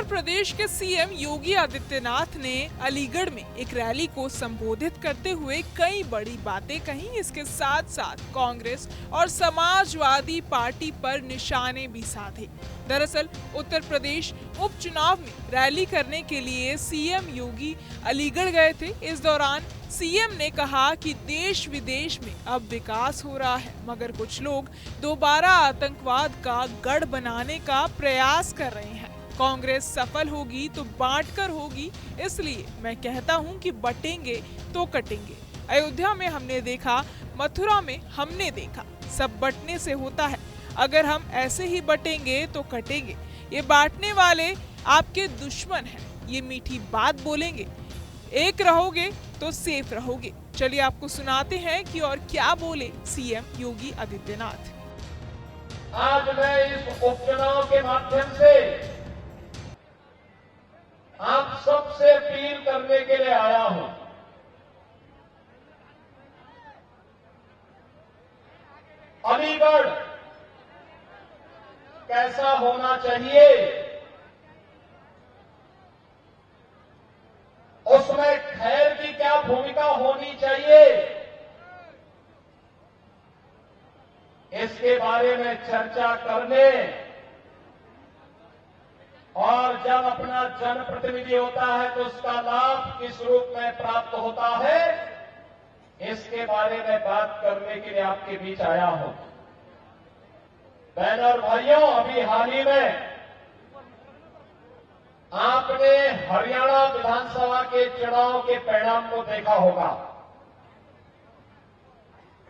प्रदेश के सीएम योगी आदित्यनाथ ने अलीगढ़ में एक रैली को संबोधित करते हुए कई बड़ी बातें कही। इसके साथ साथ कांग्रेस और समाजवादी पार्टी पर निशाने भी साधे। दरअसल उत्तर प्रदेश उपचुनाव में रैली करने के लिए सीएम योगी अलीगढ़ गए थे। इस दौरान सीएम ने कहा कि देश विदेश में अब विकास हो रहा है, मगर कुछ लोग दोबारा आतंकवाद का गढ़ बनाने का प्रयास कर रहे हैं। कांग्रेस सफल होगी तो बांटकर होगी, इसलिए मैं कहता हूं कि बटेंगे तो कटेंगे। अयोध्या में हमने देखा, मथुरा में हमने देखा, सब बंटने से होता है। अगर हम ऐसे ही बटेंगे तो कटेंगे। ये बांटने वाले आपके दुश्मन हैं, ये मीठी बात बोलेंगे। एक रहोगे तो सेफ रहोगे। चलिए आपको सुनाते हैं कि और क्या बोले सीएम योगी आदित्यनाथ। आज मैं इस उपचुनाव के माध्यम से आप सबसे अपील करने के लिए आया हूं। अलीगढ़ कैसा होना चाहिए, उसमें खैर की क्या भूमिका होनी चाहिए, इसके बारे में चर्चा करने और जब अपना जनप्रतिनिधि होता है तो उसका लाभ किस रूप में प्राप्त होता है, इसके बारे में बात करने के लिए आपके बीच आया हूं। बहनों और भाइयों, अभी हाल ही में आपने हरियाणा विधानसभा के चुनाव के परिणाम को देखा होगा।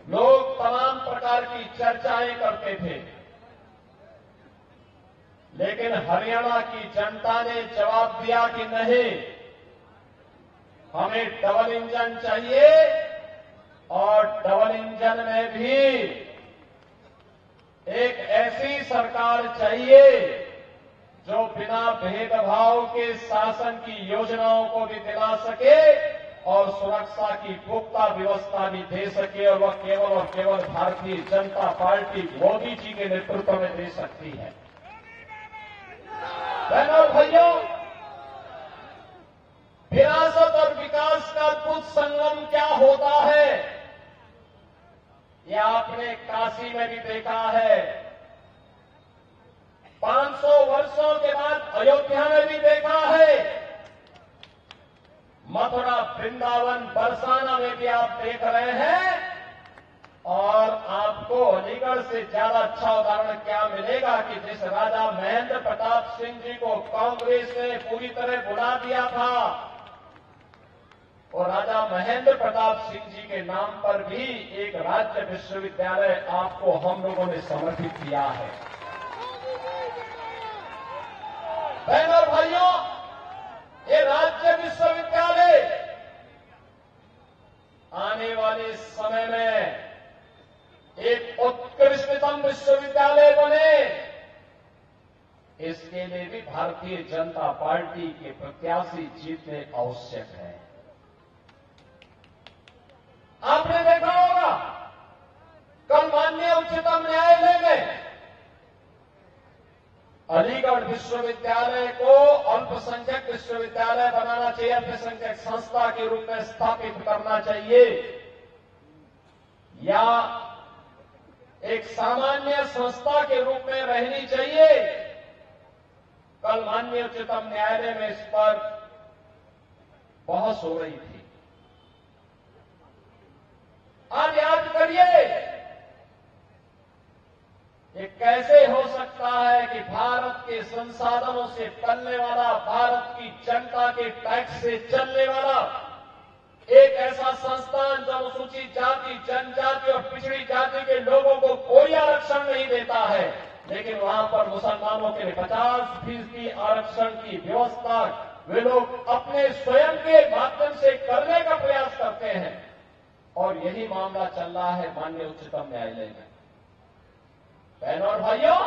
लोग तमाम प्रकार की चर्चाएं करते थे, लेकिन हरियाणा की जनता ने जवाब दिया कि नहीं, हमें डबल इंजन चाहिए और डबल इंजन में भी एक ऐसी सरकार चाहिए जो बिना भेदभाव के शासन की योजनाओं को भी दिला सके और सुरक्षा की पुख्ता व्यवस्था भी दे सके, और वह केवल और केवल भारतीय जनता पार्टी मोदी जी के नेतृत्व में दे सकती है। बहनों और भाइयों, विरासत और विकास का अद्भुत संगम क्या होता है, यह आपने काशी में भी देखा है, 500 वर्षों के बाद अयोध्या में भी देखा है, मथुरा, वृंदावन, बरसाना में भी आप देख रहे हैं। और आपको अलीगढ़ से ज्यादा अच्छा उदाहरण क्या मिलेगा कि जिस राजा महेंद्र प्रताप सिंह जी को कांग्रेस ने पूरी तरह भुला दिया था, और राजा महेंद्र प्रताप सिंह जी के नाम पर भी एक राज्य विश्वविद्यालय आपको हम लोगों ने समर्पित किया है। बहनों और भाइयों, ये राज्य विश्वविद्यालय आने वाले समय में एक उत्कृष्टतम विश्वविद्यालय बने, इसके लिए भी भारतीय जनता पार्टी के प्रत्याशी जीतने आवश्यक है। आपने देखा होगा, कल माननीय उच्चतम न्यायालय में अलीगढ़ विश्वविद्यालय को अल्पसंख्यक विश्वविद्यालय बनाना चाहिए, अल्पसंख्यक संस्था के रूप में स्थापित करना चाहिए, या एक सामान्य संस्था के रूप में रहनी चाहिए। कल माननीय उच्चतम न्यायालय में इस पर बहस हो रही थी। आज याद करिए, ये कैसे हो सकता है कि भारत के संसाधनों से पलने वाला, भारत की जनता के टैक्स से चलने वाला एक ऐसा संस्थान जो अनुसूचित जाति, जनजाति और पिछड़ी जाति के लोगों को कोई आरक्षण नहीं देता है, लेकिन वहां पर मुसलमानों के लिए 50% आरक्षण की व्यवस्था वे लोग अपने स्वयं के माध्यम से करने का प्रयास करते हैं। और यही मामला चल रहा है माननीय उच्चतम न्यायालय में। बहनों और भाइयों,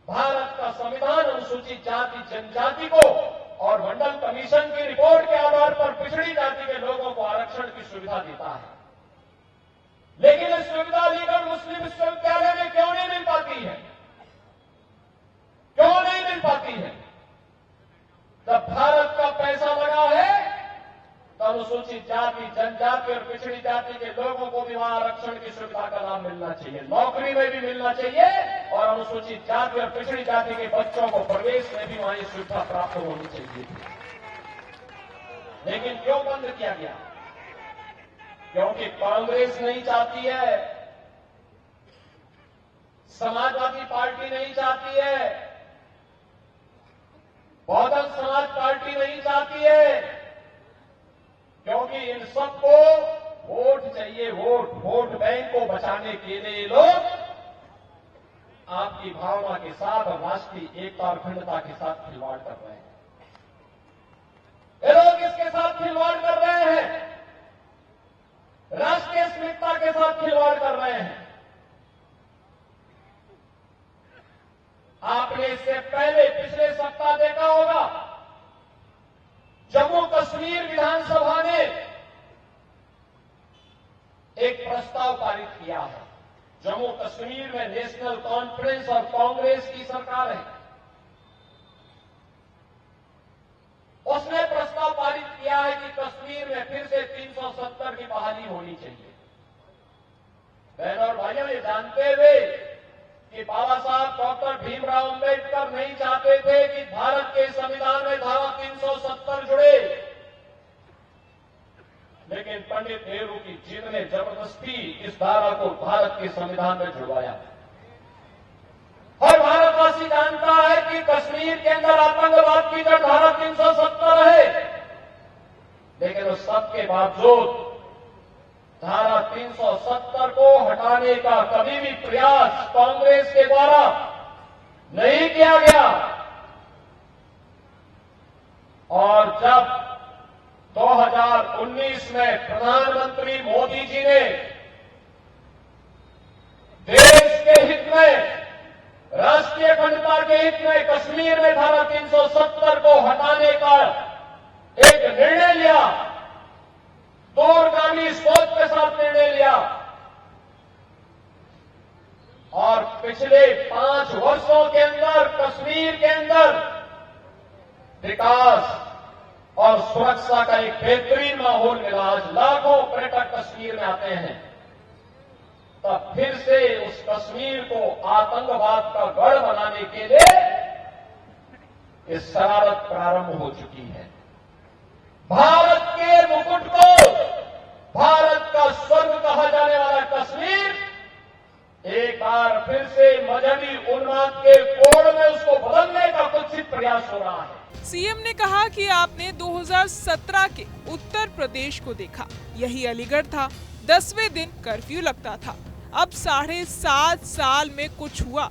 भारत का संविधान अनुसूचित जाति, जनजाति को और मंडल कमीशन की रिपोर्ट के आधार पर पिछड़ी जाति के लोगों को आरक्षण की सुविधा देता है, लेकिन इस सुविधा अलीगढ़ मुस्लिम विश्वविद्यालय में क्यों नहीं मिल पाती है? क्यों नहीं मिल पाती है? जाति, जनजाति और पिछड़ी जाति के लोगों को भी वहां आरक्षण की सुविधा का लाभ मिलना चाहिए, नौकरी में भी मिलना चाहिए और अनुसूचित जाति और पिछड़ी जाति के बच्चों को प्रवेश में भी वहां ये सुविधा प्राप्त होनी चाहिए। लेकिन क्यों बंद किया गया? क्योंकि कांग्रेस नहीं चाहती है, समाजवादी पार्टी नहीं चाहती है, बहुजन समाज पार्टी नहीं चाहती है, क्योंकि इन सबको वोट चाहिए, वोट बैंक को बचाने के लिए लोग आपकी भावना के साथ और राष्ट्रीय एकता और अखंडता के साथ खिलवाड़ कर रहे हैं। ये लोग इसके साथ खिलवाड़ कर रहे हैं, राष्ट्रीय अस्मिता के साथ खिलवाड़ कर रहे हैं। आपने इससे पहले पिछले सप्ताह देखा होगा, जम्मू कश्मीर विधानसभा ने एक प्रस्ताव पारित किया है। जम्मू कश्मीर में नेशनल कॉन्फ्रेंस और कांग्रेस की सरकार है, उसने प्रस्ताव पारित किया है कि कश्मीर में फिर से 370 की बहाली होनी चाहिए। बहनों और भाइयों, ये जानते हुए कि बाबा साहब डॉक्टर भीमराव अंबेडकर नहीं चाहते थे कि भारत के संविधान में धारा 370 जुड़े, लेकिन पंडित नेहरू की जिद ने जबरदस्ती इस धारा को भारत के संविधान में जुड़वाया। हर भारतवासी जानता है कि कश्मीर के अंदर आतंकवाद की जड़ धारा 370 है, लेकिन उस सब के बावजूद धारा 370 को हटाने का कभी भी प्रयास कांग्रेस के द्वारा नहीं किया गया। और जब 2019 में प्रधानमंत्री मोदी जी ने देश के हित में, राष्ट्रीय अखंडता के हित में कश्मीर में धारा 370 को हटाने का एक निर्णय लिया, दूरगामी सोच के साथ निर्णय लिया, और पिछले 5 वर्षों के अंदर कश्मीर के अंदर विकास और सुरक्षा का एक बेहतरीन माहौल मिला। आज लाखों पर्यटक कश्मीर में आते हैं, तब फिर से उस कश्मीर को आतंकवाद का गढ़ बनाने के लिए ये शरारत प्रारंभ हो चुकी है। भारत के मुकुट को, भारत का स्वर्ग कहा जाने वाला कश्मीर एक बार फिर से मजहबी उन्माद के कोड़ में उसको बदलने का कुत्सित प्रयास हो रहा है। सीएम ने कहा कि आपने 2017 के उत्तर प्रदेश को देखा, यही अलीगढ़ था, 10वें दिन कर्फ्यू लगता था। अब 7.5 साल में कुछ हुआ?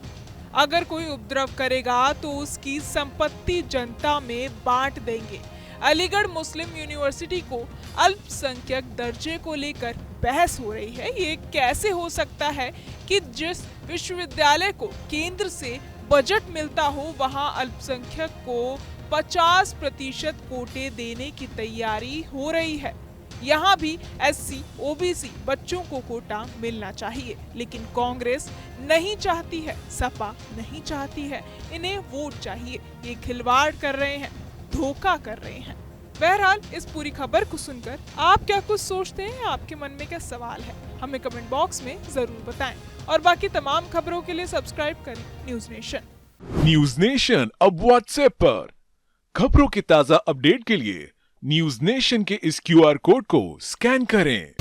अगर कोई उपद्रव करेगा तो उसकी संपत्ति जनता में बांट देंगे। अलीगढ़ मुस्लिम यूनिवर्सिटी को अल्पसंख्यक दर्जे को लेकर बहस हो रही है। ये कैसे हो सकता है कि जिस विश्वविद्यालय को केंद्र से बजट मिलता हो, वहां अल्पसंख्यक को 50% कोटे देने की तैयारी हो रही है। यहाँ भी एससी, ओबीसी बच्चों को कोटा मिलना चाहिए, लेकिन कांग्रेस नहीं चाहती है, सपा नहीं चाहती है, इन्हें वोट चाहिए। ये खिलवाड़ कर रहे हैं, धोखा कर रहे हैं। बहरहाल इस पूरी खबर को सुनकर आप क्या कुछ सोचते हैं? आपके मन में क्या सवाल है? हमें कमेंट बॉक्स में जरूर बताएं और बाकी तमाम खबरों के लिए सब्सक्राइब करें न्यूज नेशन। न्यूज नेशन अब व्हाट्सएप पर खबरों के ताजा अपडेट के लिए न्यूज नेशन के इस QR कोड को स्कैन करें।